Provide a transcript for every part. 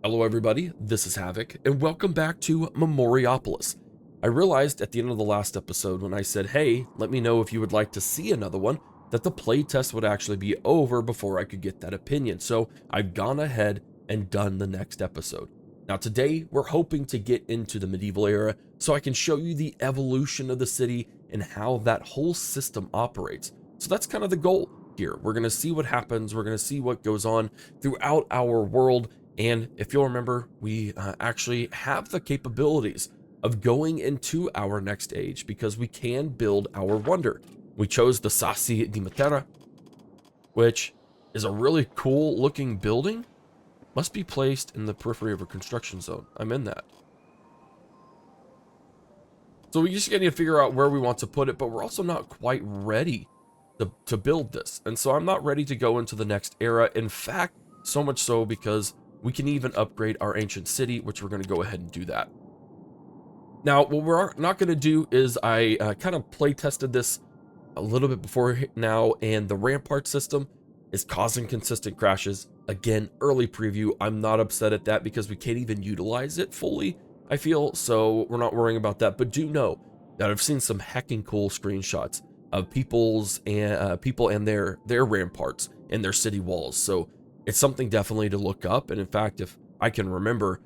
Hello everybody, this is Havoc, and welcome back to MEMORIAPOLIS. I realized at the end of the last episode when I said, hey, let me know if you would like to see another one, that the playtest would actually be over before I could get that opinion, so I've gone ahead and done the next episode. Now today, we're hoping to get into the medieval era so I can show you the evolution of the city and how that whole system operates. So that's kind of the goal here. We're going to see what happens, we're going to see what goes on throughout our world. And if you'll remember, we actually have the capabilities of going into our next age because we can build our wonder. We chose the Sassi di Matera, which is a really cool looking building. Must be placed in the periphery of a construction zone. I'm in that. So we just need to figure out where we want to put it, but we're also not quite ready to build this. And so I'm not ready to go into the next era. In fact, so much so because we can even upgrade our ancient city, which we're going to go ahead and do that. Now, what we're not going to do is I kind of play tested this a little bit before now, and the rampart system is causing consistent crashes. Again, early preview. I'm not upset at that because we can't even utilize it fully, I feel, so we're not worrying about that. But do know that I've seen some hecking cool screenshots of people and their ramparts and their city walls. So it's something definitely to look up, and in fact, if I can remember,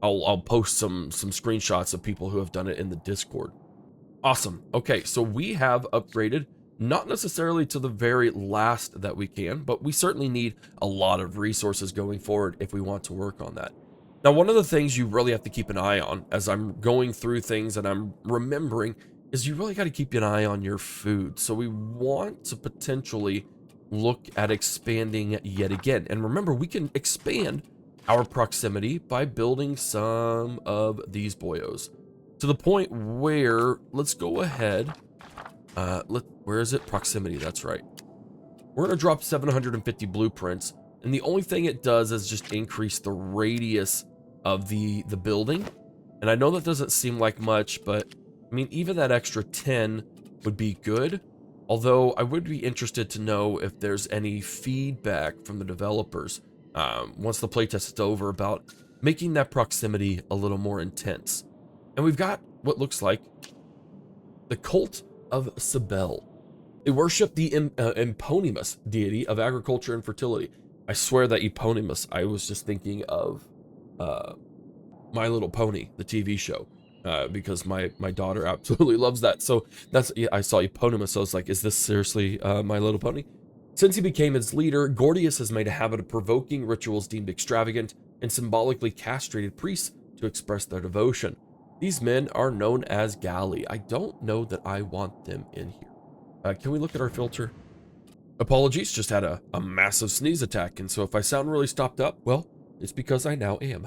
I'll post some screenshots of people who have done it in the Discord. Awesome. Okay, so we have upgraded, not necessarily to the very last that we can, but we certainly need a lot of resources going forward if we want to work on that. Now, one of the things you really have to keep an eye on as I'm going through things and I'm remembering is you really got to keep an eye on your food. So we want to potentially look at expanding yet again. And remember, we can expand our proximity by building some of these boyos to the point where, let's go ahead, where is it? Proximity, that's right. We're going to drop 750 blueprints, and the only thing it does is just increase the radius of the building. And I know that doesn't seem like much, but I mean, even that extra 10 would be good. Although I would be interested to know if there's any feedback from the developers once the playtest is over about making that proximity a little more intense. And we've got what looks like the cult of Cybele. They worship the eponymous deity of agriculture and fertility. I swear that eponymous, I was just thinking of My Little Pony, the TV show. Because my daughter absolutely loves that. So that's, yeah, I saw eponymous, so I was like, is this seriously My Little Pony? Since he became its leader, Gordius has made a habit of provoking rituals deemed extravagant and symbolically castrated priests to express their devotion. These men are known as Galli. I don't know that I want them in here. Can we look at our filter? Apologies, just had a massive sneeze attack, and so if I sound really stopped up, well, it's because I now am.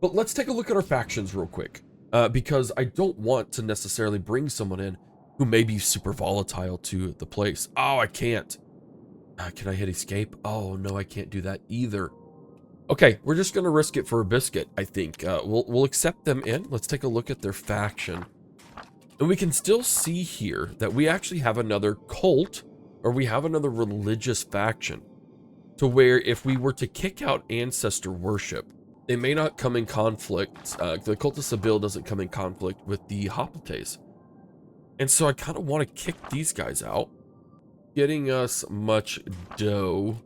But let's take a look at our factions real quick, because I don't want to necessarily bring someone in who may be super volatile to the place. Oh, I can't. Can I hit escape? Oh, no, I can't do that either. Okay, we're just going to risk it for a biscuit, I think. We'll accept them in. Let's take a look at their faction. And we can still see here that we actually have another cult, or we have another religious faction, to where if we were to kick out ancestor worship, they may not come in conflict. The cult of Cybele doesn't come in conflict with the Hoplites. And so I kind of want to kick these guys out, getting us much dough.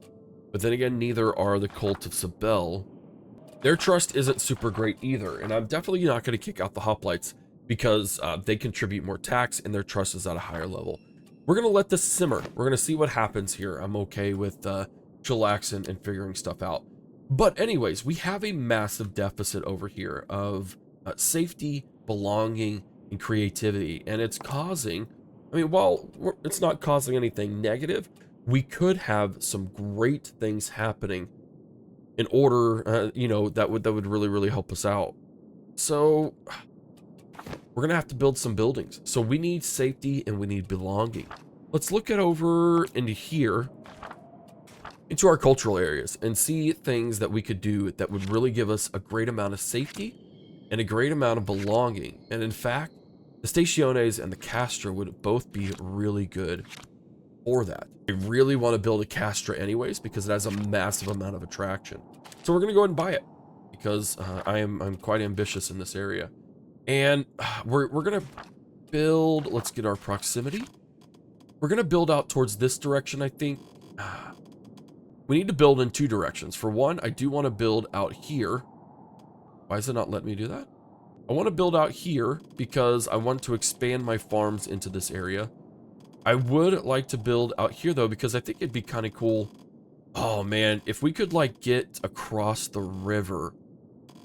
But then again, neither are the cult of Cybele. Their trust isn't super great either. And I'm definitely not going to kick out the Hoplites because they contribute more tax and their trust is at a higher level. We're going to let this simmer. We're going to see what happens here. I'm okay with chillaxing and figuring stuff out. But anyways, we have a massive deficit over here of safety, belonging, and creativity. And it's causing, I mean, while it's not causing anything negative, we could have some great things happening in order, you know, that would really, really help us out. So we're going to have to build some buildings. So we need safety and we need belonging. Let's look at over into here, into our cultural areas, and see things that we could do that would really give us a great amount of safety and a great amount of belonging. And in fact, the Stationes and the Castra would both be really good for that. I really want to build a Castra anyways because it has a massive amount of attraction. So we're going to go ahead and buy it because I'm quite ambitious in this area. And we're going to build, let's get our proximity. We're going to build out towards this direction, I think. We need to build in 2 directions. For one, I do want to build out here. Why is it not letting me do that? I want to build out here because I want to expand my farms into this area. I would like to build out here, though, because I think it'd be kind of cool. Oh, man, if we could, like, get across the river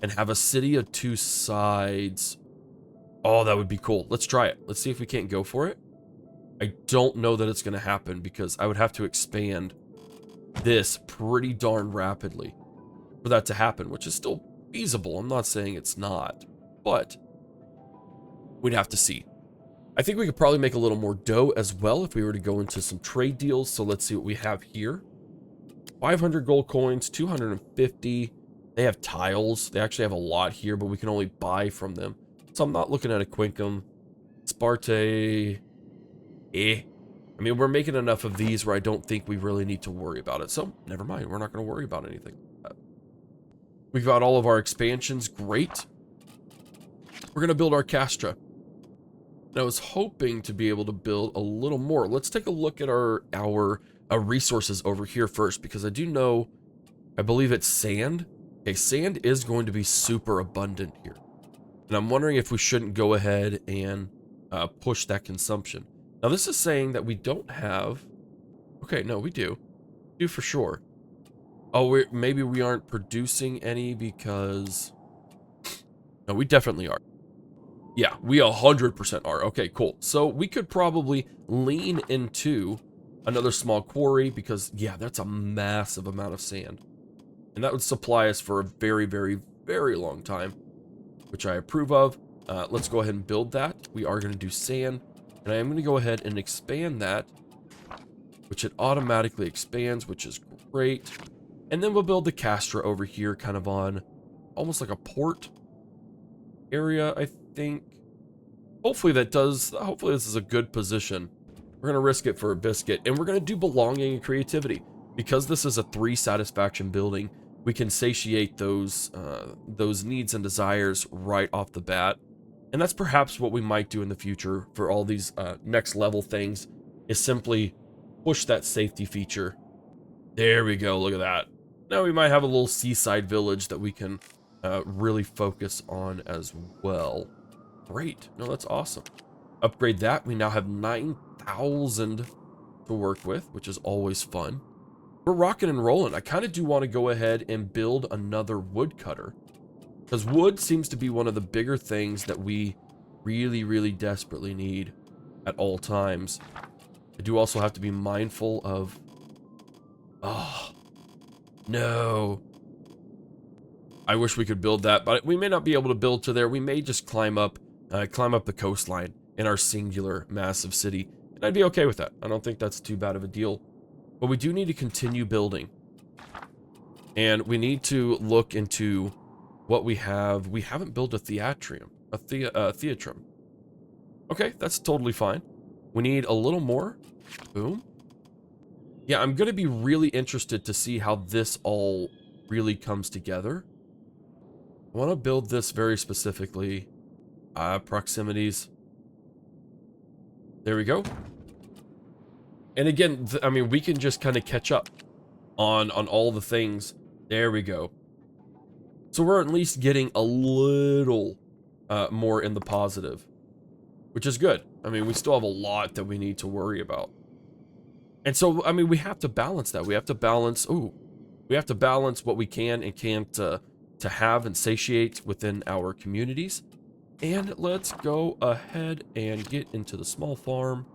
and have a city of 2 sides. Oh, that would be cool. Let's try it. Let's see if we can't go for it. I don't know that it's going to happen because I would have to expand this pretty darn rapidly for that to happen, which is still feasible. I'm not saying it's not, but we'd have to see. I think we could probably make a little more dough as well if we were to go into some trade deals. So let's see what we have here. 500 gold coins, 250. They have tiles. They actually have a lot here, but we can only buy from them. So I'm not looking at a Quincum. Sparte. I mean, we're making enough of these where I don't think we really need to worry about it. So never mind. We're not going to worry about anything. We've got all of our expansions. Great. We're going to build our Castra. And I was hoping to be able to build a little more. Let's take a look at our resources over here first, because I do know, I believe it's sand. Okay, sand is going to be super abundant here. And I'm wondering if we shouldn't go ahead and push that consumption. Now, this is saying that we don't have... Okay, no, we do. We do for sure. Oh, maybe we aren't producing any because... No, we definitely are. Yeah, we 100% are. Okay, cool. So we could probably lean into another small quarry because, yeah, that's a massive amount of sand. And that would supply us for a very, very, very long time, which I approve of. Let's go ahead and build that. We are going to do sand. And I am going to go ahead and expand that, which it automatically expands, which is great. And then we'll build the Castra over here, kind of on almost like a port area, I think. Hopefully hopefully this is a good position. We're going to risk it for a biscuit, and we're going to do belonging and creativity. Because this is a 3 satisfaction building, we can satiate those needs and desires right off the bat. And that's perhaps what we might do in the future for all these next level things, is simply push that safety feature. There we go, look at that. Now we might have a little seaside village that we can really focus on as well. Great, no, that's awesome. Upgrade that, we now have 9,000 to work with, which is always fun. We're rocking and rolling. I kind of do want to go ahead and build another woodcutter, because wood seems to be one of the bigger things that we really, really desperately need at all times. I do also have to be mindful of... Oh, no. I wish we could build that, but we may not be able to build to there. We may just climb up the coastline in our singular massive city, and I'd be okay with that. I don't think that's too bad of a deal. But we do need to continue building. And we need to look into... what we have. We haven't built a theatrium. A theatrum. Okay, that's totally fine. We need a little more. Boom. Yeah, I'm going to be really interested to see how this all really comes together. I want to build this very specifically. Proximities. There we go. And again, I mean, we can just kind of catch up on all the things. There we go. So we're at least getting a little more in the positive, which is good. I mean, we still have a lot that we need to worry about. And so, I mean, we have to balance that. We have to balance, we have to balance what we can and can't to have and satiate within our communities. And let's go ahead and get into the small farm.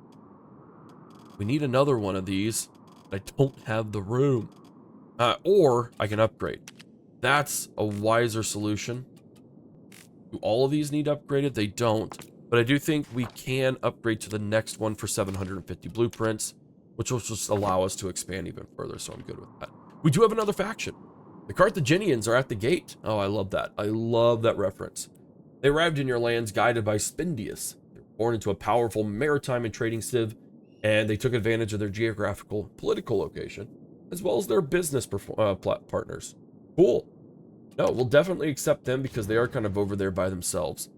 We need another one of these. I don't have the room. Or I can upgrade. That's a wiser solution. Do all of these need upgraded? They don't. But I do think we can upgrade to the next one for 750 blueprints, which will just allow us to expand even further, so I'm good with that. We do have another faction. The Carthaginians are at the gate. Oh, I love that. I love that reference. They arrived in your lands guided by Spendius. They were born into a powerful maritime and trading civ, and they took advantage of their geographical political location, as well as their business partners. Cool. No, we'll definitely accept them because they are kind of over there by themselves,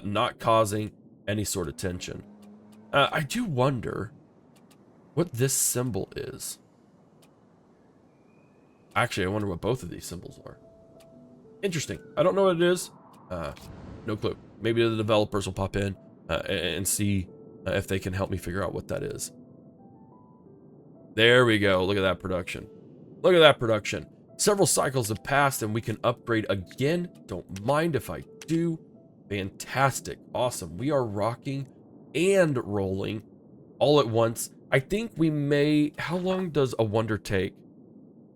not causing any sort of tension. I do wonder what this symbol is. Actually, I wonder what both of these symbols are. Interesting. I don't know what it is. No clue. Maybe the developers will pop in and see if they can help me figure out what that is. There we go. Look at that production. Look at that production. Several cycles have passed and we can upgrade again. Don't mind if I do. Fantastic. Awesome. We are rocking and rolling all at once. I think we may... How long does a wonder take?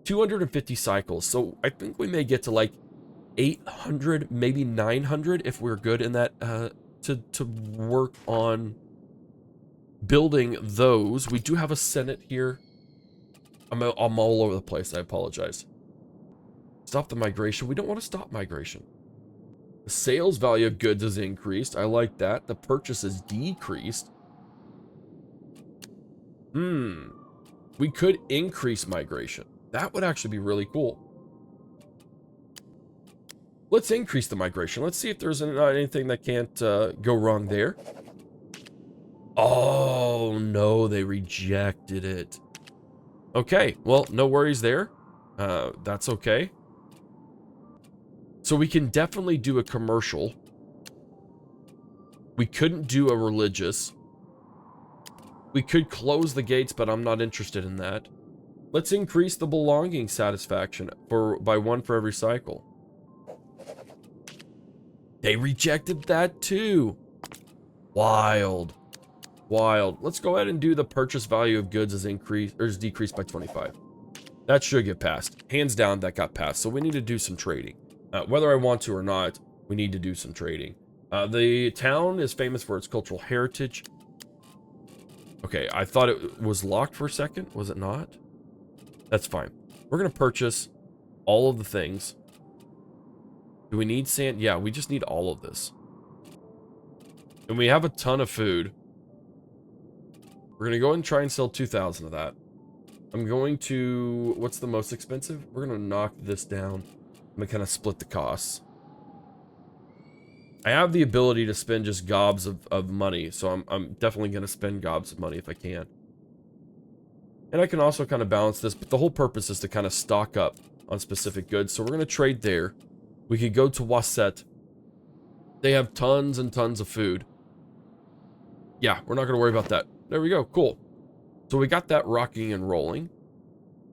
250 cycles. So I think we may get to like 800, maybe 900 if we're good in that to work on building those. We do have a Senate here. I'm all over the place. I apologize. Stop the migration. We don't want to stop migration. The sales value of goods is increased. I like that. The purchase is decreased. We could increase migration. That would actually be really cool. Let's increase the migration. Let's see if there's anything that can't go wrong there. Oh, no, they rejected it. Okay, well, no worries there. That's okay. So we can definitely do a commercial. We couldn't do a religious. We could close the gates, but I'm not interested in that. Let's increase the belonging satisfaction by 1 for every cycle. They rejected that too. Wild. Wild. Let's go ahead and do the purchase value of goods is decreased by 25. That should get passed. Hands down, that got passed. So we need to do some trading. Whether I want to or not, we need to do some trading. The town is famous for its cultural heritage. Okay, I thought it was locked for a second. Was it not? That's fine. We're going to purchase all of the things. Do we need sand? Yeah, we just need all of this. And we have a ton of food. We're going to go and try and sell 2,000 of that. I'm going to... What's the most expensive? We're going to knock this down. I'm going to kind of split the costs. I have the ability to spend just gobs of money, so I'm definitely going to spend gobs of money if I can. And I can also kind of balance this, but the whole purpose is to kind of stock up on specific goods. So we're going to trade there. We could go to Wasset. They have tons and tons of food. Yeah, we're not going to worry about that. There we go. Cool. So we got that rocking and rolling.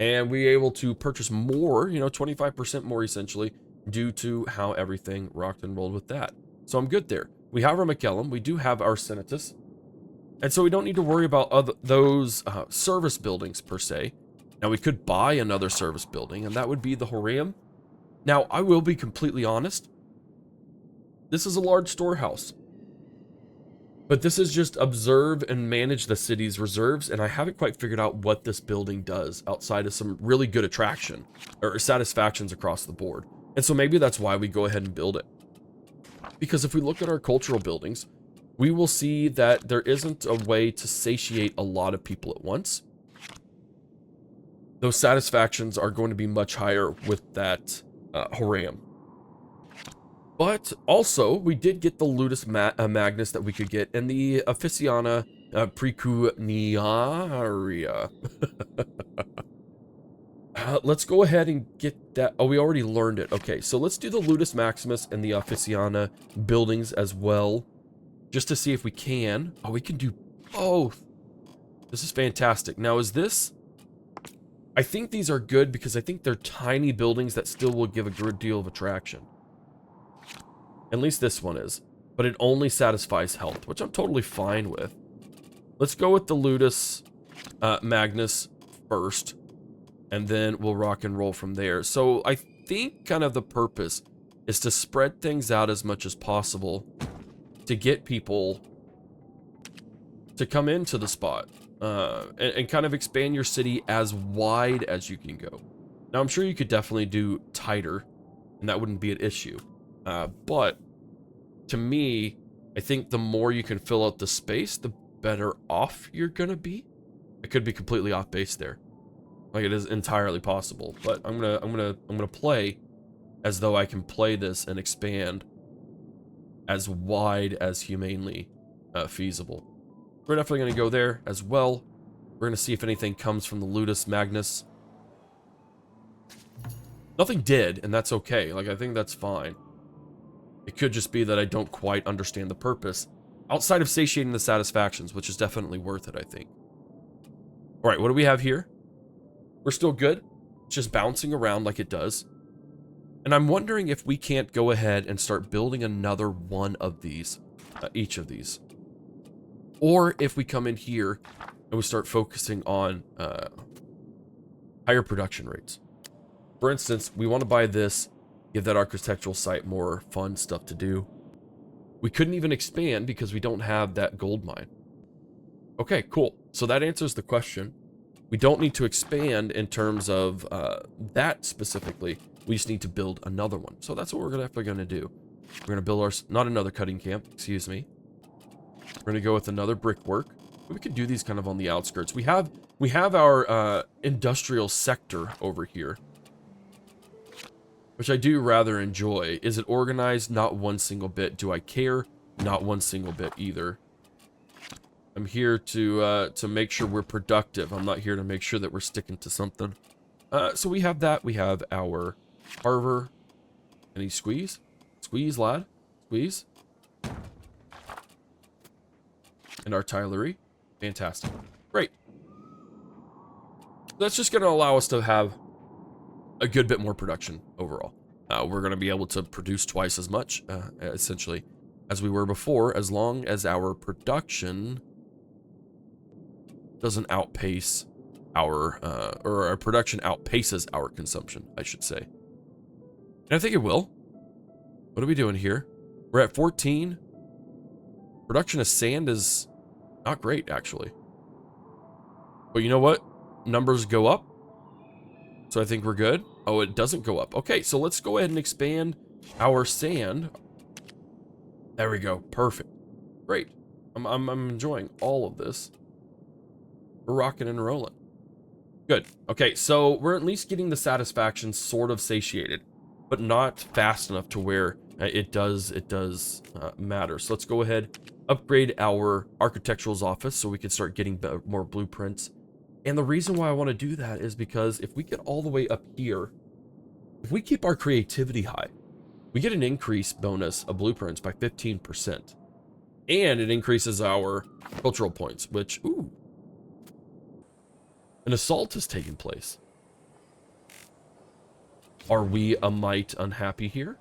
And we were able to purchase more, 25% more essentially, due to how everything rocked and rolled with that. So I'm good there. We have our McKellum. We do have our Senatus. And so we don't need to worry about those service buildings per se. Now we could buy another service building, and that would be the Horam. Now, I will be completely honest. This is a large storehouse. But this is just observe and manage the city's reserves, and I haven't quite figured out what this building does outside of some really good attraction or satisfactions across the board. And so maybe that's why we go ahead and build it. Because if we look at our cultural buildings, we will see that there isn't a way to satiate a lot of people at once. Those satisfactions are going to be much higher with that Horam. But also, we did get the Ludus Magnus that we could get, and the Officiana Precuniaria. Let's go ahead and get that. Oh, we already learned it. Okay, so let's do the Ludus Maximus and the Officiana buildings as well, just to see if we can. Oh, we can do both. This is fantastic. Now, is this... I think these are good because I think they're tiny buildings that still will give a good deal of attraction. At least this one is. But it only satisfies health, which I'm totally fine with. Let's go with the Ludus Magnus first. And then we'll rock and roll from there. So I think kind of the purpose is to spread things out as much as possible to get people to come into the spot. And kind of expand your city as wide as you can go. Now, I'm sure you could definitely do tighter, and that wouldn't be an issue. But to me, I think the more you can fill out the space, the better off you're gonna be. I could be completely off base there. Like, it is entirely possible, but I'm gonna play as though I can play this and expand as wide as humanely feasible. We're definitely going to go there as well. We're going to see if anything comes from the Ludus Magnus. Nothing did, and that's okay. Like, I think that's fine. It could just be that I don't quite understand the purpose outside of satiating the satisfactions, which is definitely worth it, I think. All right, what do we have here? We're still good. It's just bouncing around like it does. And I'm wondering if we can't go ahead and start building another one of these, each of these. Or if we come in here and we start focusing on higher production rates. For instance, we want to buy this, give that architectural site more fun stuff to do. We couldn't even expand because we don't have that gold mine. Okay, cool. So that answers the question. We don't need to expand in terms of that specifically. We just need to build another one. So that's what we're definitely going to do. We're going to build our, not another cutting camp, excuse me. We're going to go with another brickwork. We could do these kind of on the outskirts. We have our industrial sector over here, which I do rather enjoy. Is it organized? Not one single bit. Do I care? Not one single bit either. I'm here to make sure we're productive. I'm not here to make sure that we're sticking to something. So we have that. We have our carver. Any squeeze? Squeeze, lad. Squeeze. And artillery. Fantastic. Great. That's just going to allow us to have a good bit more production overall. We're going to be able to produce twice as much, essentially, as we were before, as long as our production doesn't outpace our, or our production outpaces our consumption, I should say. And I think it will. What are we doing here? We're at 14. Production of sand is not great, actually. But you know what? Numbers go up. So I think we're good. Oh, it doesn't go up. Okay, so let's go ahead and expand our sand. There we go. Perfect. Great. I'm enjoying all of this. We're rocking and rolling. Good. Okay, so we're at least getting the satisfaction sort of satiated, but not fast enough to where it does matter. So let's go ahead, upgrade our architectural's office so we can start getting more blueprints. And the reason why I want to do that is because if we get all the way up here, if we keep our creativity high, we get an increase bonus of blueprints by 15%. And it increases our cultural points, which, ooh, an assault has taken place. Are we a mite unhappy here?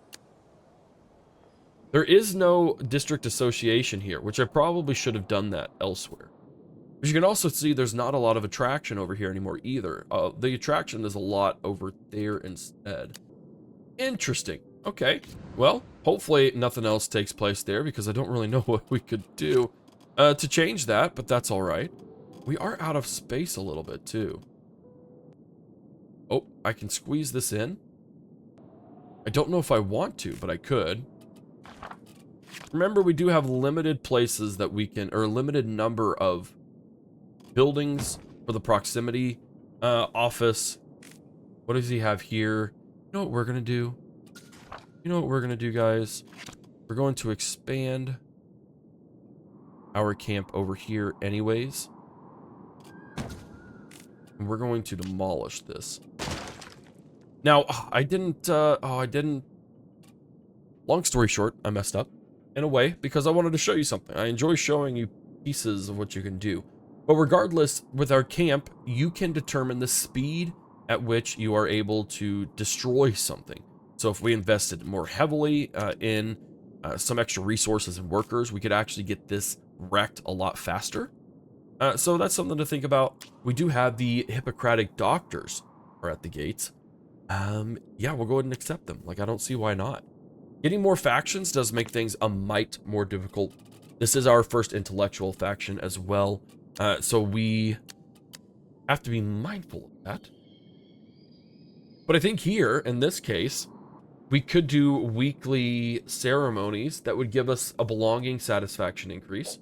There is no district association here, which I probably should have done that elsewhere. But you can also see there's not a lot of attraction over here anymore either. The attraction is a lot over there instead. Interesting. Okay. Well, hopefully nothing else takes place there because I don't really know what we could do to change that, but that's all right. We are out of space a little bit too. Oh, I can squeeze this in. I don't know if I want to, but I could. Remember, we do have limited places that we can, or a limited number of buildings for the proximity office. What does he have here? You know what we're gonna do? You know what we're gonna do, guys? We're going to expand our camp over here anyways. And we're going to demolish this. Now, I didn't, long story short, I messed up in a way because I wanted to show you something. I enjoy showing you pieces of what you can do. But regardless, with our camp, you can determine the speed at which you are able to destroy something. So if we invested more heavily in some extra resources and workers, we could actually get this wrecked a lot faster. So that's something to think about. We do have the Hippocratic doctors are at the gates. Yeah, we'll go ahead and accept them. Like, I don't see why not. Getting more factions does make things a mite more difficult. This is our first intellectual faction as well. So we have to be mindful of that. But I think here, in this case, we could do weekly ceremonies that would give us a belonging satisfaction increase.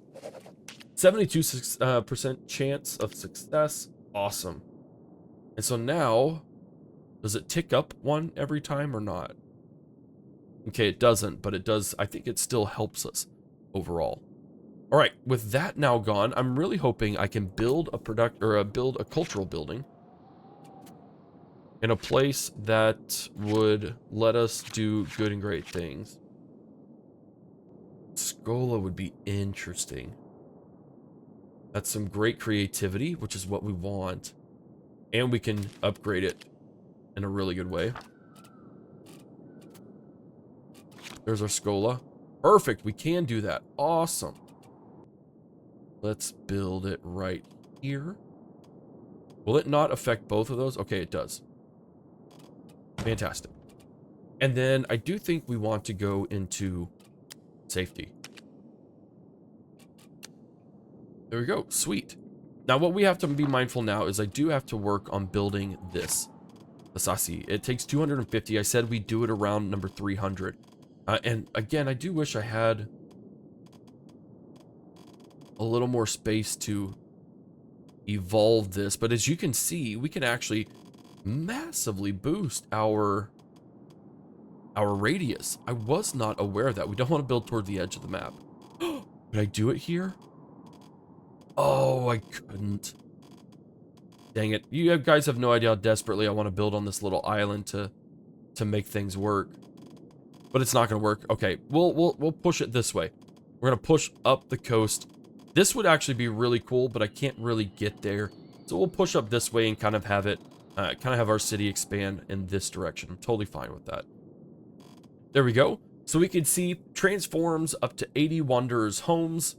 72% chance of success. Awesome. And so now, does it tick up one every time or not? Okay, it doesn't, but it does. I think it still helps us overall. All right, with that now gone, I'm really hoping I can build a build a cultural building in a place that would let us do good and great things. Scola would be interesting. That's some great creativity, which is what we want. And we can upgrade it in a really good way. There's our Scola. Perfect, we can do that. Awesome. Let's build it right here. Will it not affect both of those? Okay, it does. Fantastic. And then I do think we want to go into safety. There we go. Sweet. Now, what we have to be mindful now is I do have to work on building this. The Sasi. It takes 250. I said we do it around number 300. And again, I do wish I had a little more space to evolve this. But as you can see, we can actually massively boost our radius. I was not aware of that. We don't want to build toward the edge of the map. Could I do it here? Oh, I couldn't. Dang it. You guys have no idea how desperately I want to build on this little island to make things work. But it's not going to work. Okay, we'll push it this way. We're going to push up the coast. This would actually be really cool, but I can't really get there. So we'll push up this way and kind of have it, have our city expand in this direction. I'm totally fine with that. There we go. So we can see transforms up to 80 Wanderers' homes.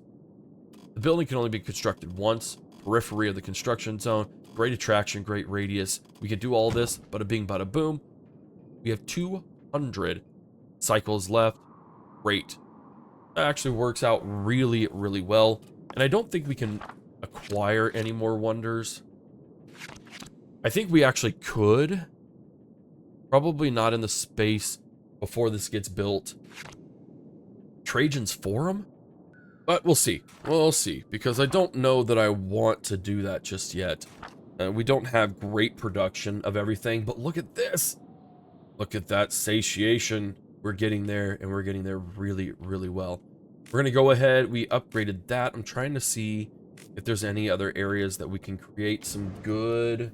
The building can only be constructed once. Periphery of the construction zone. Great attraction, great radius. We can do all this. Bada bing, bada boom. We have 200 cycles left. Great. That actually works out really, really well. And I don't think we can acquire any more wonders. I think we actually could. Probably not in the space before this gets built. Trajan's Forum? But we'll see. We'll see. Because I don't know that I want to do that just yet. We don't have great production of everything. But look at this. Look at that satiation. We're getting there. And we're getting there really, really well. We're going to go ahead. We upgraded that. I'm trying to see if there's any other areas that we can create some good,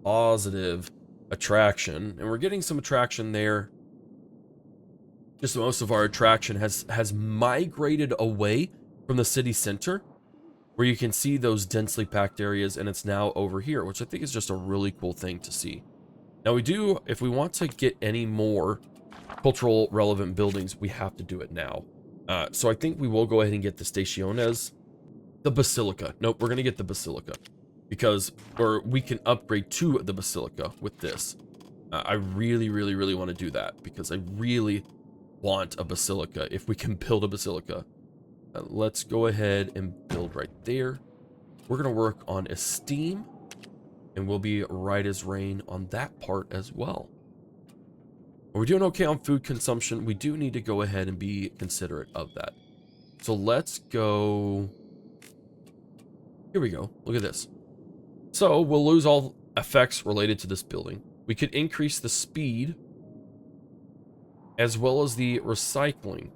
positive attraction. And we're getting some attraction there. Just most of our attraction has migrated away from the city center, where you can see those densely packed areas, and it's now over here, which I think is just a really cool thing to see. Now we do, if we want to get any more cultural relevant buildings, we have to do it now. So I think we will go ahead and get the Staciones, the Basilica. Nope, we're going to get the Basilica because we can upgrade to the Basilica with this. I really, really, really want to do that because I really want a Basilica if we can build a Basilica. Let's go ahead and build right there. We're going to work on Esteem, and we'll be right as rain on that part as well. We're doing okay on food consumption. We do need to go ahead and be considerate of that. So let's go. Here we go. Look at this. So we'll lose all effects related to this building. We could increase the speed as well as the recycling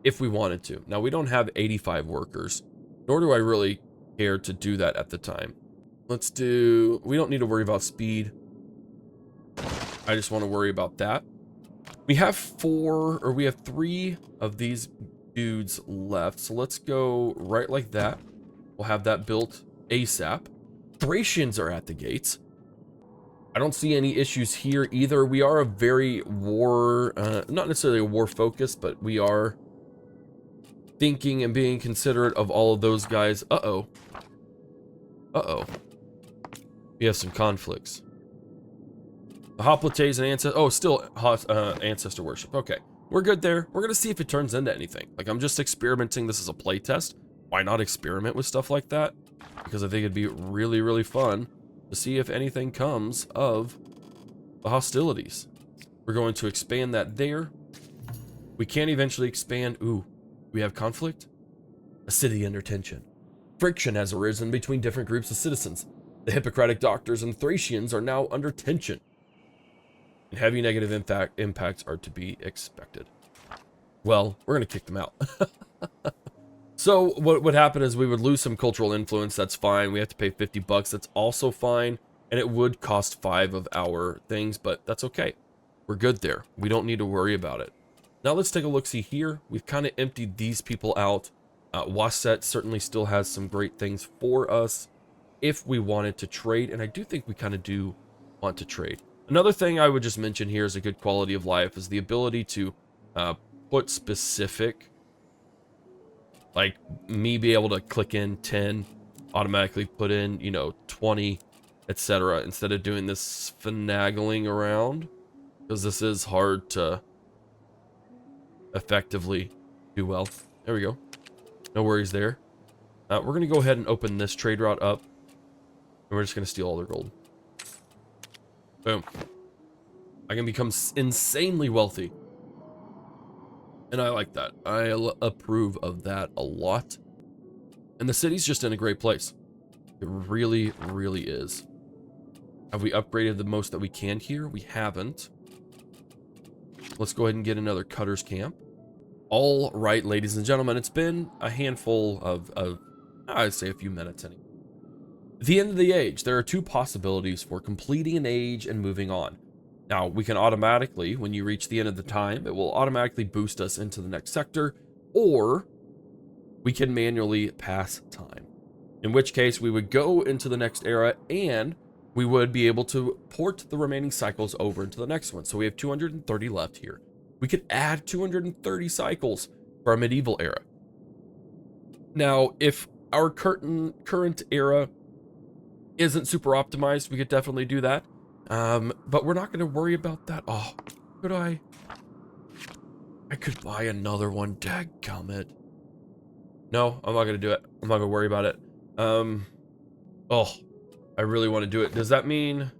if we wanted to. Now we don't have 85 workers, nor do I really care to do that at the time. Let's do, we don't need to worry about speed. I just want to worry about that. We have 3 of these dudes left. So let's go right like that. We'll have that built ASAP. Thracians are at the gates. I don't see any issues here either. We are a very war, not necessarily a war focus, but we are thinking and being considerate of all of those guys. Uh-oh. Uh-oh. We have some conflicts. The Hoplites and Ancestor... Oh, still Ancestor Worship. Okay. We're good there. We're going to see if it turns into anything. Like, I'm just experimenting. This is a playtest. Why not experiment with stuff like that? Because I think it'd be really, really fun to see if anything comes of the hostilities. We're going to expand that there. We can eventually expand... Ooh. We have conflict? A city under tension. Friction has arisen between different groups of citizens. The Hippocratic doctors and Thracians are now under tension. and heavy negative impacts are to be expected. Well, we're going to kick them out. So what would happen is we would lose some cultural influence. That's fine. We have to pay 50 bucks. That's also fine. And it would cost 5 of our things, but that's okay. We're good there. We don't need to worry about it. Now let's take a look-see here. We've kind of emptied these people out. Wasset certainly still has some great things for us if we wanted to trade. And I do think we kind of do want to trade. Another thing I would just mention here is a good quality of life is the ability to put specific, like me be able to click in 10, automatically put in, 20, etc. instead of doing this finagling around, because this is hard to effectively do well. There we go. No worries there. We're going to go ahead and open this trade route up, and we're just going to steal all their gold. Boom. I can become insanely wealthy. And I like that. I approve of that a lot. And the city's just in a great place. It really, really is. Have we upgraded the most that we can here? We haven't. Let's go ahead and get another cutter's camp. All right, ladies and gentlemen, it's been a handful of I'd say a few minutes anyway. The end of the age. There are 2 possibilities for completing an age and moving on. Now, we can automatically, when you reach the end of the time, it will automatically boost us into the next sector, or we can manually pass time. In which case, we would go into the next era, and we would be able to port the remaining cycles over into the next one. So we have 230 left here. We could add 230 cycles for our medieval era. Now, if our current era isn't super optimized, we could definitely do that. But we're not going to worry about that. Oh, could I could buy another one. Dadgummit. No, I'm not going to do it. I'm not going to worry about it. Oh, I really want to do it. Does that mean...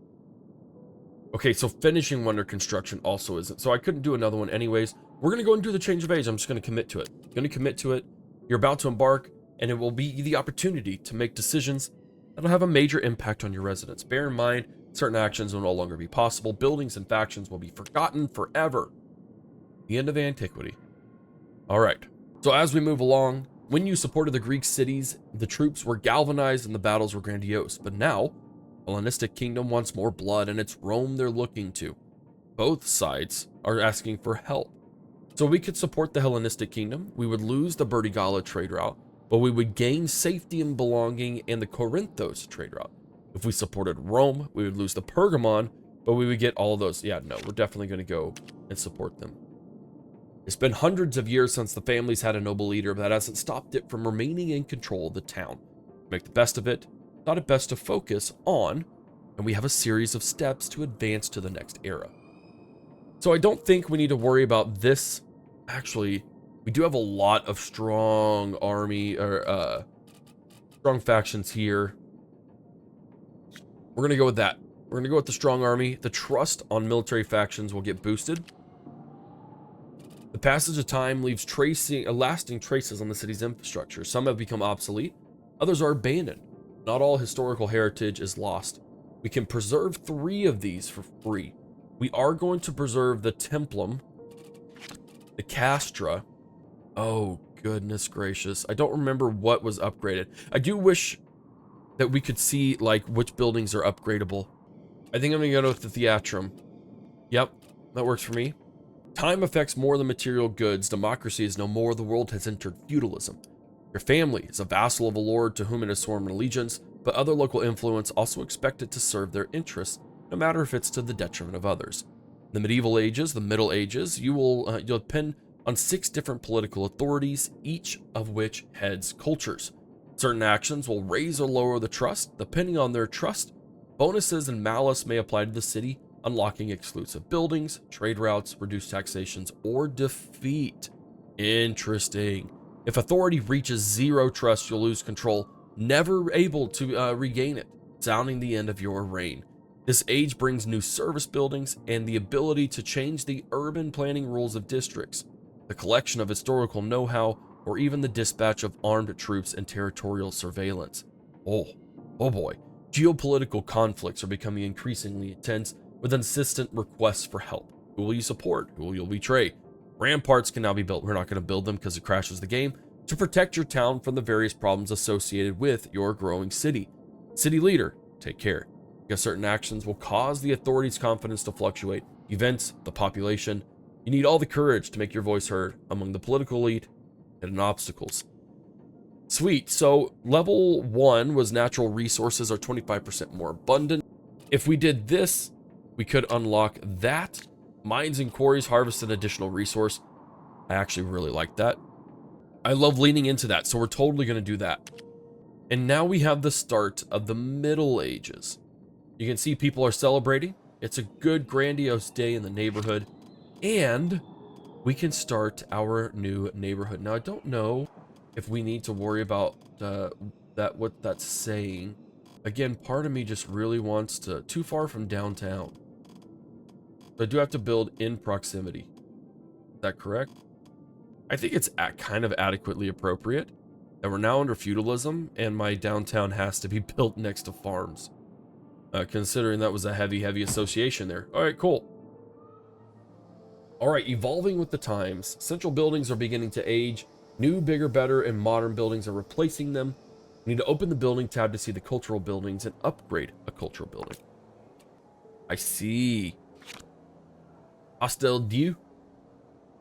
Okay, so finishing one under construction also isn't. So I couldn't do another one anyways. We're going to go and do the change of age. I'm just going to commit to it. You're about to embark, and it will be the opportunity to make decisions that'll have a major impact on your residents. Bear in mind, certain actions will no longer be possible. Buildings and factions will be forgotten forever. The end of antiquity. All right. So as we move along, when you supported the Greek cities, the troops were galvanized and the battles were grandiose. But now, the Hellenistic kingdom wants more blood, and it's Rome they're looking to. Both sides are asking for help. So we could support the Hellenistic kingdom. We would lose the Burdigala trade route, but we would gain safety and belonging in the Corinthos trade route. If we supported Rome, we would lose the Pergamon, but we would get all those. Yeah, no, we're definitely going to go and support them. It's been hundreds of years since the family's had a noble leader, but that hasn't stopped it from remaining in control of the town. Make the best of it, thought it best to focus on, and we have a series of steps to advance to the next era. So I don't think we need to worry about this. Actually, we do have a lot of strong army, or strong factions here. We're going to go with that. We're going to go with the strong army. The trust on military factions will get boosted. The passage of time leaves lasting traces on the city's infrastructure. Some have become obsolete. Others are abandoned. Not all historical heritage is lost. We can preserve 3 of these for free. We are going to preserve the Templum, the Castra. Oh, goodness gracious. I don't remember what was upgraded. I do wish that we could see, like, which buildings are upgradable. I think I'm going to go with the Theatrum. Yep, that works for me. Time affects more than material goods. Democracy is no more. The world has entered feudalism. Your family is a vassal of a lord to whom it has sworn allegiance, but other local influence also expect it to serve their interests, no matter if it's to the detriment of others. In the medieval ages, the Middle Ages, you'll depend on 6 different political authorities, each of which heads cultures. Certain actions will raise or lower the trust. Depending on their trust, bonuses and malus may apply to the city, unlocking exclusive buildings, trade routes, reduced taxations, or defeat. Interesting. If authority reaches 0 trust, you'll lose control, never able to regain it, sounding the end of your reign. This age brings new service buildings and the ability to change the urban planning rules of districts, the collection of historical know-how, or even the dispatch of armed troops and territorial surveillance. Oh boy. Geopolitical conflicts are becoming increasingly intense, with insistent requests for help. Who will you support? Who will you betray? Ramparts can now be built. We're not going to build them because it crashes the game. To protect your town from the various problems associated with your growing city. City leader, take care, because certain actions will cause the authorities' confidence to fluctuate. Events, the population. You need all the courage to make your voice heard among the political elite and obstacles. Sweet. So level 1 was natural resources are 25% more abundant. If we did this, we could unlock that. Mines and quarries harvest an additional resource. I actually really like that. I love leaning into that, so we're totally going to do that. And now we have the start of the Middle Ages. You can see people are celebrating. It's a good, grandiose day in the neighborhood. And we can start our new neighborhood. Now, I don't know if we need to worry about what that's saying. Again, part of me just really wants to... Too far from downtown. So I do have to build in proximity. Is that correct? I think it's kind of adequately appropriate that we're now under feudalism and my downtown has to be built next to farms. Considering that was a heavy association there. All right, cool. All right, evolving with the times. Central buildings are beginning to age. New, bigger, better, and modern buildings are replacing them. We need to open the building tab to see the cultural buildings and upgrade a cultural building. I see. Hostel Dieu.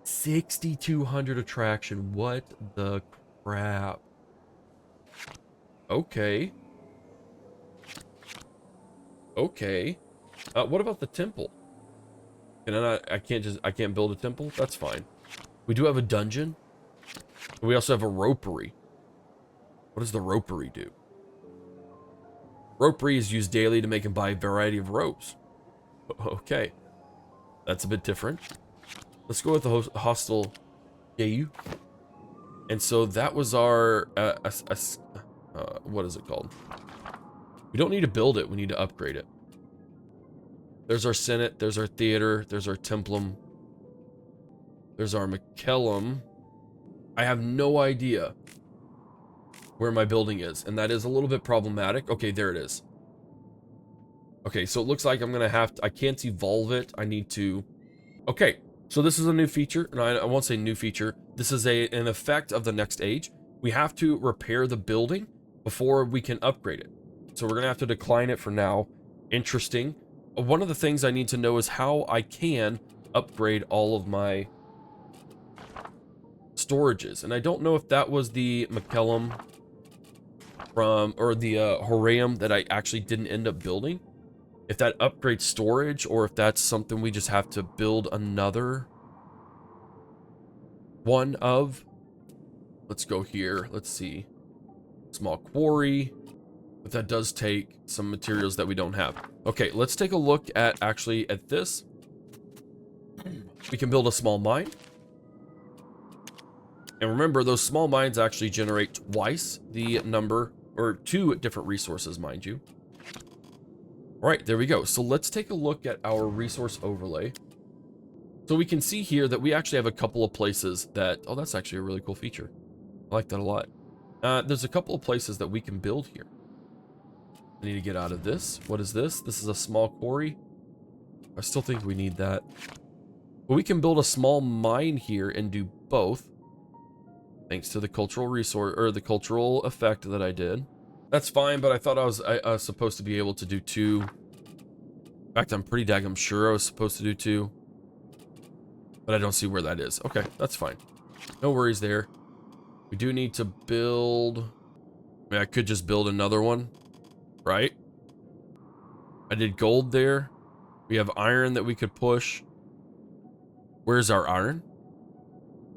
6,200 attraction. What the crap? Okay. Okay. What about the temple? Can I not, I can't build a temple? That's fine. We do have a dungeon. We also have a ropery. What does the ropery do? Ropery is used daily to make and buy a variety of ropes. Okay. That's a bit different. Let's go with the hostel Dieu. And so that was our, what is it called? We don't need to build it. We need to upgrade it. There's our Senate. There's our theater. There's our templum. There's our McKellum. I have no idea where my building is, and that is a little bit problematic. Okay, there it is. Okay, so it looks like I'm going to have to... I can't evolve it. I need to... Okay, so this is a new feature, and I won't say new feature. This is an effect of the next age. We have to repair the building before we can upgrade it. So we're going to have to decline it for now. Interesting. One of the things I need to know is how I can upgrade all of my storages. And I don't know if that was the McKellum from, or the Horam that I actually didn't end up building. If that upgrades storage, or if that's something we just have to build another one of. Let's go here. Let's see. Small quarry. But that does take some materials that we don't have. Okay, let's take a look at actually at this. We can build a small mine. And remember, those small mines actually generate twice the number, or 2 different resources, mind you. All right, there we go. So let's take a look at our resource overlay. So we can see here that we actually have a couple of places that... Oh, that's actually a really cool feature. I like that a lot. There's a couple of places that we can build here. I need to get out of this. What is this? This is a small quarry. I still think we need that. But we can build a small mine here and do both. Thanks to the cultural resource, or the cultural effect that I did. That's fine, but I thought I was supposed to be able to do 2. In fact, I'm pretty daggum sure I was supposed to do 2. But I don't see where that is. Okay, that's fine. No worries there. We do need to build... I mean, I could just build another one. Right? I did gold there. We have iron that we could push. Where's our iron?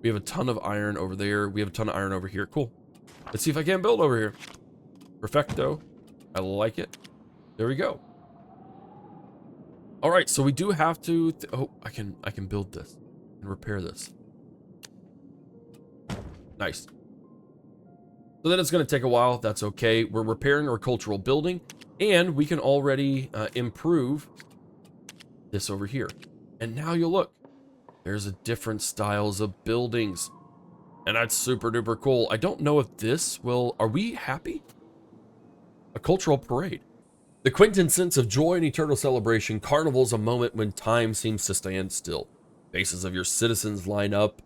We have a ton of iron over there. We have a ton of iron over here. Cool. Let's see if I can build over here. Perfecto. I like it. There we go. All right, so we do have to... oh, I can build this and repair this. Nice. So then it's going to take a while. That's okay. We're repairing our cultural building, and we can already improve this over here. And now you look. There's a different styles of buildings. And that's super duper cool. I don't know if this will... Are we happy? A cultural parade. The quintessence of joy and eternal celebration, Carnival's a moment when time seems to stand still. Faces of your citizens light up.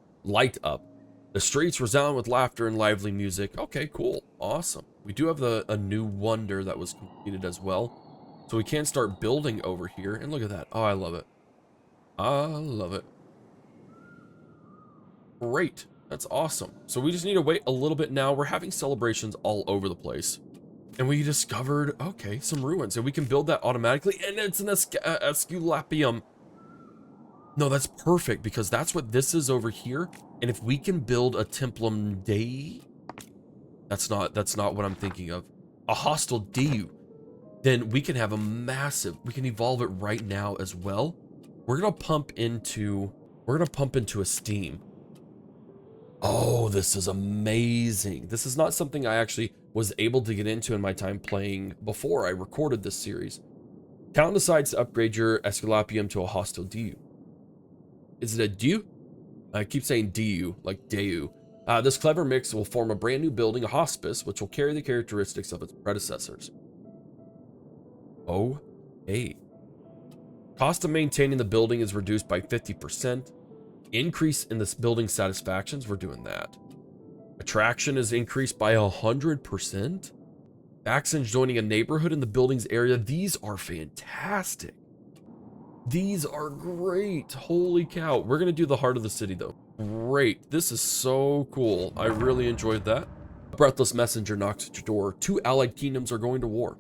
The streets resound with laughter and lively music. Okay, cool. Awesome. We do have a new wonder that was completed as well. So we can start building over here. And look at that. Oh, I love it. I love it. Great. That's awesome. So we just need to wait a little bit now. We're having celebrations all over the place. And we discovered, okay, some ruins. And we can build that automatically. And it's an Esculapium. No, that's perfect because that's what this is over here. And if we can build a Templum Dei, that's not what I'm thinking of. A Hostel Deu. Then we can have a massive, we can evolve it right now as well. We're gonna pump into a steam. Oh, this is amazing. This is not something I actually was able to get into in my time playing before I recorded this series. Town decides to upgrade your Esculapium to a Hostel Deu. Is it a Deu? I keep saying Deu, like Deu. This clever mix will form a brand new building, a hospice, which will carry the characteristics of its predecessors. Oh, hey. Cost of maintaining the building is reduced by 50%. Increase in this building satisfactions, we're doing that. Attraction is increased by 100%. Factions joining a neighborhood in the building's area. These are fantastic. These are great. Holy cow. We're going to do the heart of the city, though. Great. This is so cool. I really enjoyed that. A breathless messenger knocks at your door. 2 allied kingdoms are going to war.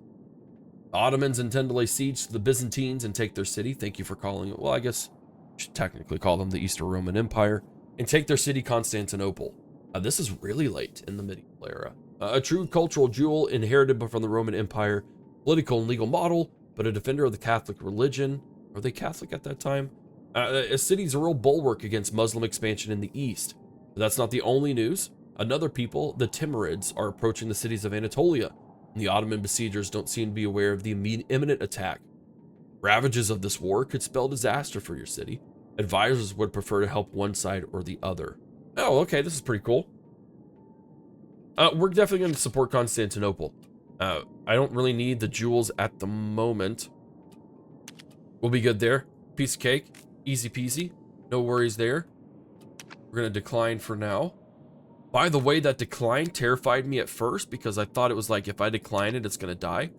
The Ottomans intend to lay siege to the Byzantines and take their city. Thank you for calling it. Well, I guess I should technically call them the Eastern Roman Empire. And take their city, Constantinople. This is really late in the medieval era. A true cultural jewel inherited from the Roman Empire. Political and legal model, but a defender of the Catholic religion. Are they Catholic at that time? A city's a real bulwark against Muslim expansion in the east. But that's not the only news. Another people, the Timurids, are approaching the cities of Anatolia. And the Ottoman besiegers don't seem to be aware of the imminent attack. Ravages of this war could spell disaster for your city. Advisors would prefer to help one side or the other. Oh, okay, this is pretty cool. We're definitely going to support Constantinople. I don't really need the jewels at the moment. We'll be good there. Piece of cake. Easy peasy. No worries there. We're going to decline for now. By the way, that decline terrified me at first because I thought it was like if I decline it, it's going to die.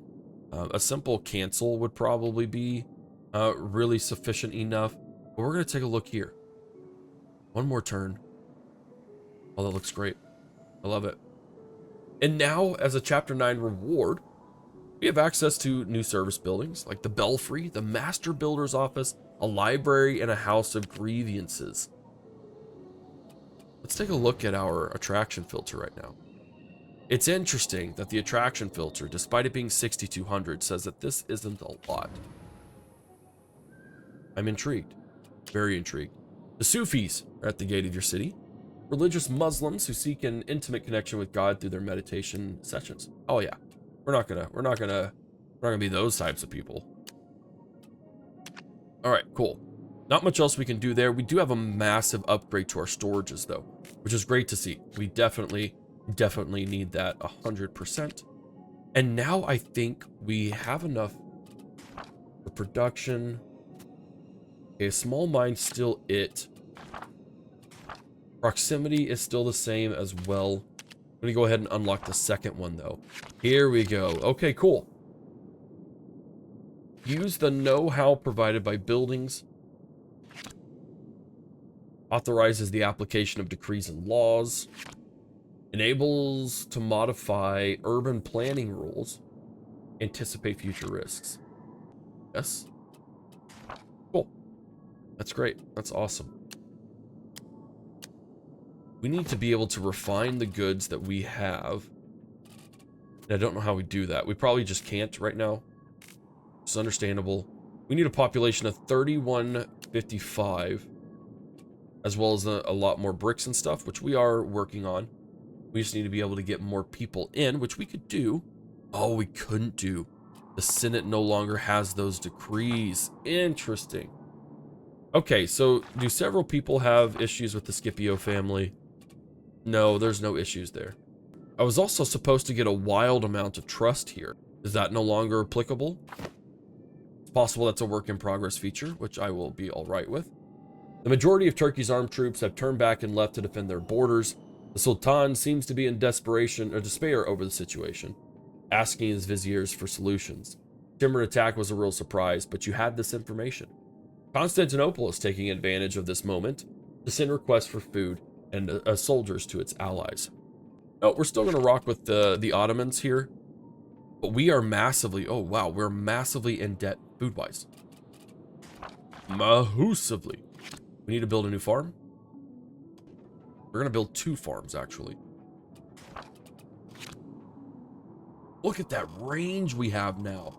A simple cancel would probably be really sufficient enough. But we're going to take a look here. One more turn. Oh, that looks great. I love it. And now, as a Chapter 9 reward, we have access to new service buildings like the Belfry, the Master Builder's Office, a library, and a House of Grievances. Let's take a look at our attraction filter right now. It's interesting that the attraction filter, despite it being 6,200, says that this isn't a lot. I'm intrigued. Very intrigued. The Sufis are at the gate of your city. Religious Muslims who seek an intimate connection with God through their meditation sessions. Oh yeah. We're not gonna be those types of people. All right, cool. Not much else we can do there. We do have a massive upgrade to our storages though, which is great to see. We definitely need that 100%. And now I think we have enough for production. Okay, a small mine's still it. Proximity is still the same as well. I'm gonna go ahead and unlock the second one though. Here we go. Okay, cool. Use the know-how provided by buildings. Authorizes the application of decrees and laws. Enables to modify urban planning rules. Anticipate future risks. Yes. Cool. That's great. That's awesome. We need to be able to refine the goods that we have. And I don't know how we do that. We probably just can't right now. It's understandable. We need a population of 3155. As well as a lot more bricks and stuff, which we are working on. We just need to be able to get more people in, which we could do. Oh, we couldn't do. The Senate no longer has those decrees. Interesting. Okay, so do several people have issues with the Scipio family? No, there's no issues there. I was also supposed to get a wild amount of trust here. Is that no longer applicable? It's possible that's a work in progress feature, which I will be all right with. The majority of Turkey's armed troops have turned back and left to defend their borders. The Sultan seems to be in desperation or despair over the situation, asking his viziers for solutions. Timur attack was a real surprise, but you had this information. Constantinople is taking advantage of this moment to send requests for food and soldiers to its allies. Oh, we're still going to rock with the Ottomans here, but we are massively, oh wow, we're massively in debt food-wise. Massively. We need to build a new farm. We're going to build 2 farms, actually. Look at that range we have now.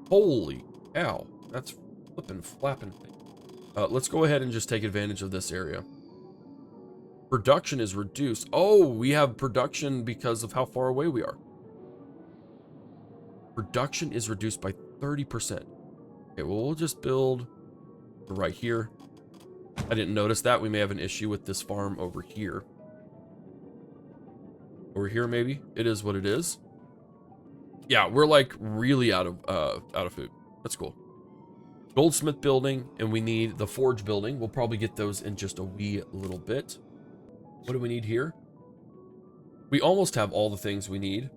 Holy cow. That's flipping, flapping. Let's go ahead and just take advantage of this area. Production is reduced. Oh, we have production because of how far away we are. Production is reduced by 30%. Okay, well, we'll just build right here. I didn't notice that. We may have an issue with this farm over here. Over here, maybe. It is what it is. Yeah, we're like really out of food. That's cool. Goldsmith building, and we need the forge building. We'll probably get those in just a wee little bit. What do we need here? We almost have all the things we need.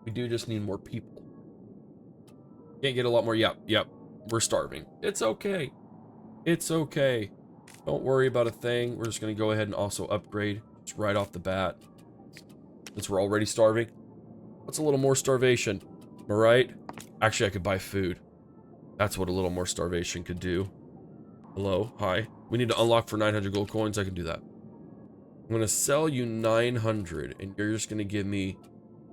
We do just need more people. Can't get a lot more. Yep. We're starving. It's okay. It's okay. Don't worry about a thing. We're just going to go ahead and also upgrade. It's right off the bat. Since we're already starving. What's a little more starvation? Am I right? Actually, I could buy food. That's what a little more starvation could do. Hello? Hi. We need to unlock for 900 gold coins. I can do that. I'm going to sell you 900, and you're just going to give me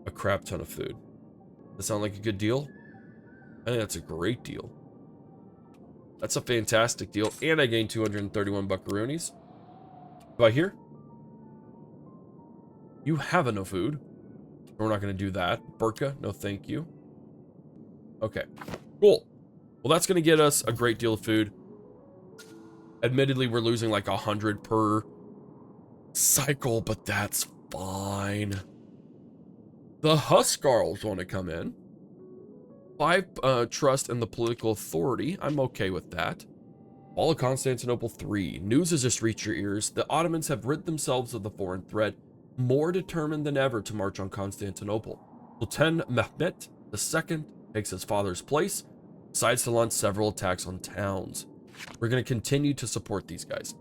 a crap ton of food. Does that sound like a good deal? I think that's a great deal. That's a fantastic deal. And I gained 231 buckaroonies. Do I hear? You have no food. We're not going to do that. Burka, no thank you. Okay, cool. Well, that's going to get us a great deal of food. Admittedly, we're losing like 100 per cycle, but that's fine. The Huskarls want to come in. 5 trust in the political authority. I'm okay with that. Fall of Constantinople 3. News has just reached your ears. The Ottomans have rid themselves of the foreign threat, more determined than ever to march on Constantinople. Sultan Mehmet II takes his father's place, decides to launch several attacks on towns. We're going to continue to support these guys.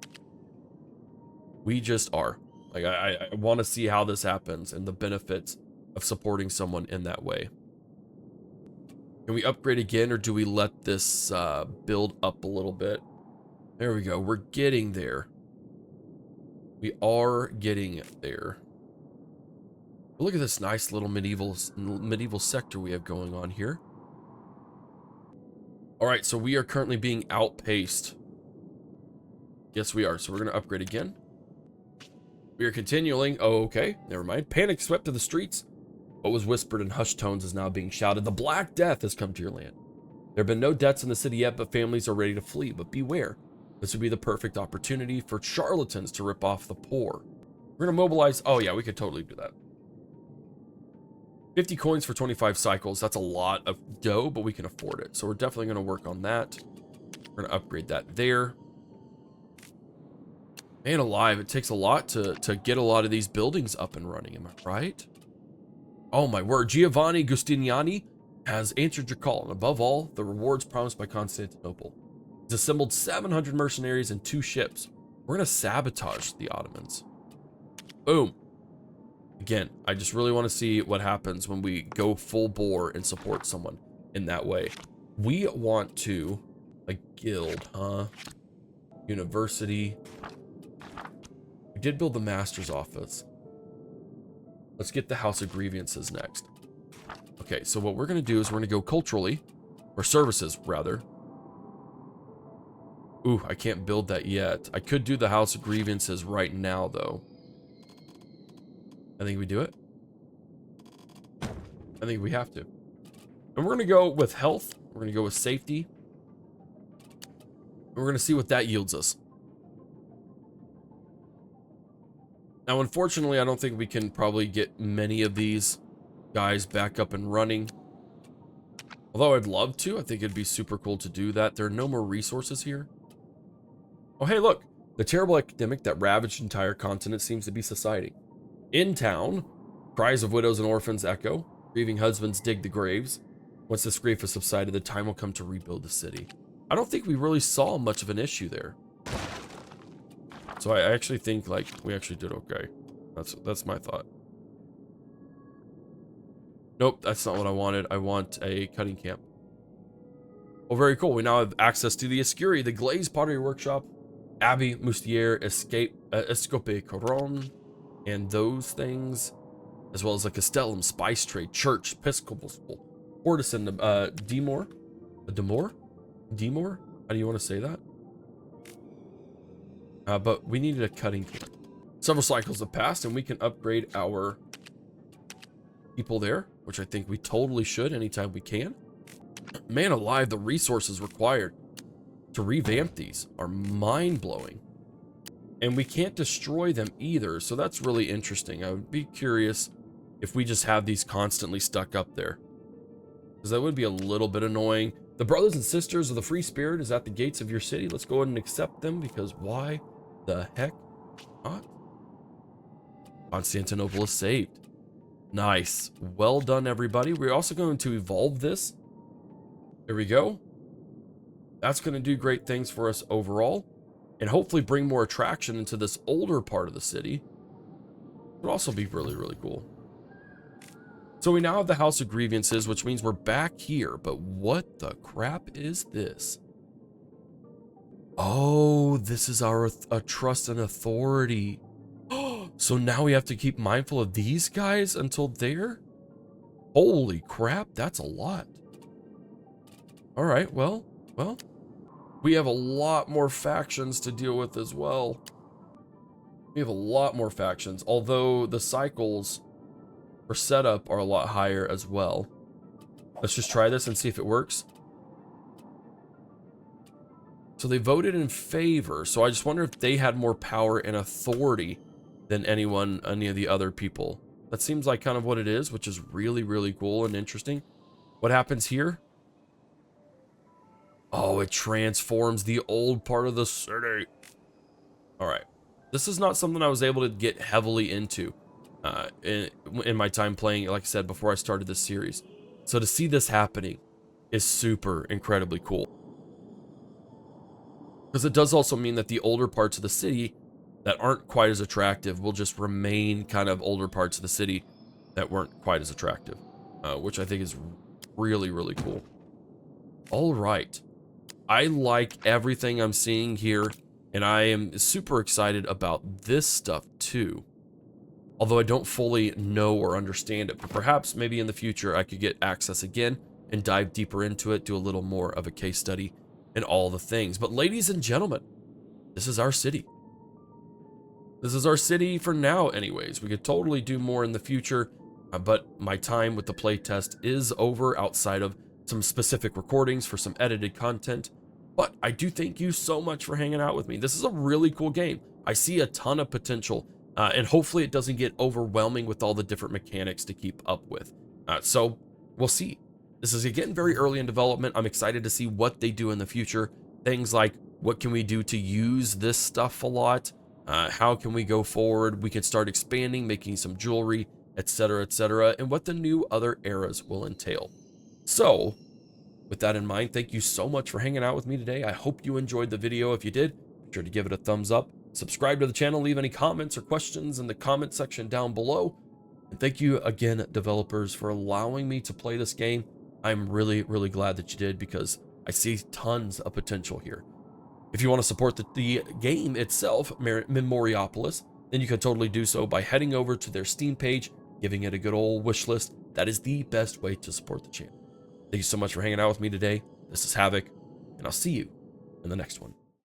We just are. Like, I want to see how this happens and the benefits of supporting someone in that way. Can we upgrade again, or do we let this build up a little bit? There we go. We're getting there. We are getting there. Look at this nice little medieval sector we have going on here. All right, so we are currently being outpaced. Yes, we are. So we're going to upgrade again. We are continuing. Oh, okay. Never mind. Panic swept to the streets. What was whispered in hushed tones is now being shouted. The Black Death has come to your land. There have been no deaths in the city yet, but families are ready to flee. But beware. This would be the perfect opportunity for charlatans to rip off the poor. We're going to mobilize. Oh, yeah, we could totally do that. 50 coins for 25 cycles. That's a lot of dough, but we can afford it. So we're definitely going to work on that. We're going to upgrade that there. Man alive, it takes a lot to get a lot of these buildings up and running. Am I right? Oh, my word. Giovanni Giustiniani has answered your call. And above all, the rewards promised by Constantinople. He's assembled 700 mercenaries and 2 ships. We're going to sabotage the Ottomans. Boom. Again, I just really want to see what happens when we go full bore and support someone in that way. We want to, a guild, huh? University. We did build the master's office. Let's get the House of Grievances next. Okay, so what we're going to do is we're going to go culturally, or services, rather. Ooh, I can't build that yet. I could do the House of Grievances right now, though. I think we do it. I think we have to. And we're going to go with health. We're going to go with safety. And we're going to see what that yields us. Now, unfortunately, I don't think we can probably get many of these guys back up and running. Although I'd love to, I think it'd be super cool to do that. There are no more resources here. Oh, hey, look. The terrible epidemic that ravaged entire continent seems to be subsiding. In town, cries of widows and orphans echo. Grieving husbands dig the graves. Once this grief has subsided, the time will come to rebuild the city. I don't think we really saw much of an issue there. So I actually think, like, we actually did okay. That's my thought. Nope, that's not what I wanted. I want a cutting camp. Oh, very cool. We now have access to the Escuri, the Glaze Pottery Workshop, Abbey, Moustier, Escope Coron, and those things, as well as a Castellum, Spice Trade, Church, Episcopal School, Ortisan, Demore? Demore? Demore? How do you want to say that? But we needed a cutting camp. Several cycles have passed, and we can upgrade our people there, which I think we totally should anytime we can. Man alive, the resources required to revamp these are mind-blowing. And we can't destroy them either, so that's really interesting. I would be curious if we just have these constantly stuck up there, because that would be a little bit annoying. The brothers and sisters of the free spirit is at the gates of your city. Let's go ahead and accept them, because why the heck not? Constantinople is saved. Nice. Well done, everybody. We're also going to evolve this. There we go. That's going to do great things for us overall, and hopefully bring more attraction into this older part of the city. Would also be really, really cool. So we now have the House of Grievances, which means we're back here. But what the crap is this? Oh, this is our trust and authority. So now we have to keep mindful of these guys until they're... Holy crap, that's a lot. All right, well, we have a lot more factions to deal with as well. We have a lot more factions, although the cycles for setup are a lot higher as well. Let's just try this and see if it works. So they voted in favor, so I just wonder if they had more power and authority than any of the other people. That seems like kind of what it is, which is really, really cool and interesting. What happens here? Oh, it transforms the old part of the city. All right. This is not something I was able to get heavily into in my time playing, like I said, before I started this series. So to see this happening is super incredibly cool. Because it does also mean that the older parts of the city that aren't quite as attractive will just remain kind of older parts of the city that weren't quite as attractive, which I think is really, really cool. All right. I like everything I'm seeing here, and I am super excited about this stuff too. Although I don't fully know or understand it, but perhaps maybe in the future I could get access again and dive deeper into it, do a little more of a case study and all the things. But ladies and gentlemen, this is our city. This is our city for now anyways. We could totally do more in the future, but my time with the playtest is over outside of some specific recordings for some edited content. But I do thank you so much for hanging out with me. This is a really cool game. I see a ton of potential, and hopefully it doesn't get overwhelming with all the different mechanics to keep up with. So we'll see. This is again very early in development. I'm excited to see what they do in the future. Things like, what can we do to use this stuff a lot? How can we go forward? We can start expanding, making some jewelry, etc., and what the new other eras will entail. So, with that in mind, thank you so much for hanging out with me today. I hope you enjoyed the video. If you did, be sure to give it a thumbs up. Subscribe to the channel, leave any comments or questions in the comment section down below. And thank you again, developers, for allowing me to play this game. I'm really, really glad that you did, because I see tons of potential here. If you want to support the game itself, Memoriapolis, then you can totally do so by heading over to their Steam page, giving it a good old wish list. That is the best way to support the channel. Thank you so much for hanging out with me today. This is Havoc, and I'll see you in the next one.